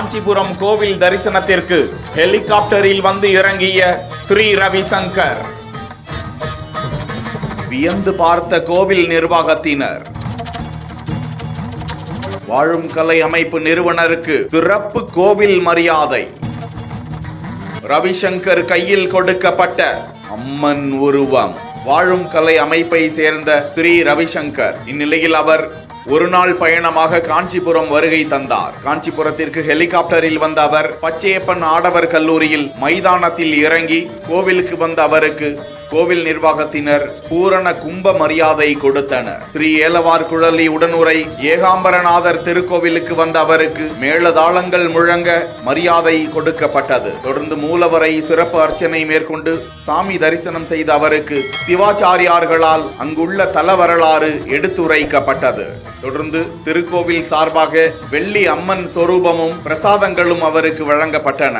காஞ்சிபுரம் கோவில் தரிசனத்திற்கு ஹெலிகாப்டரில் வந்து இறங்கிய ஸ்ரீ ரவிசங்கர். வியந்து பார்த்த கோவில் நிர்வாகத்தினர். வாழும் கலை அமைப்பு நிறுவனருக்கு சிறப்பு கோவில் மரியாதை. ரவிசங்கர் கையில் கொடுக்கப்பட்ட அம்மன் உருவம். வாழும் கலை அமைப்பை சேர்ந்த ஸ்ரீ ரவிசங்கர். இந்நிலையில் அவர் ஒரு நாள் பயணமாக காஞ்சிபுரம் வருகை தந்தார். காஞ்சிபுரத்திற்கு ஹெலிகாப்டரில் வந்த அவர் பச்சையப்பன் ஆடவர் கல்லூரியில் மைதானத்தில் இறங்கி கோவிலுக்கு வந்த அவருக்கு கோவில் நிர்வாகத்தினர் பூரண கும்ப மரியாதை கொடுத்தனர். ஸ்ரீ ஏலவார் குழலி உடனுரை ஏகாம்பரநாதர் திருக்கோவிலுக்கு வந்த அவருக்கு மேளதாளங்கள் முழங்க மரியாதை கொடுக்கப்பட்டது. தொடர்ந்து மூலவரை சிறப்பு அர்ச்சனை மேற்கொண்டு சாமி தரிசனம் செய்த அவருக்கு சிவாச்சாரியார்களால் அங்குள்ள தல வரலாறு எடுத்துரைக்கப்பட்டது. தொடர்ந்து திருக்கோவில் சார்பாக வெள்ளி அம்மன் சொரூபமும் பிரசாதங்களும் அவருக்கு வழங்கப்பட்டன.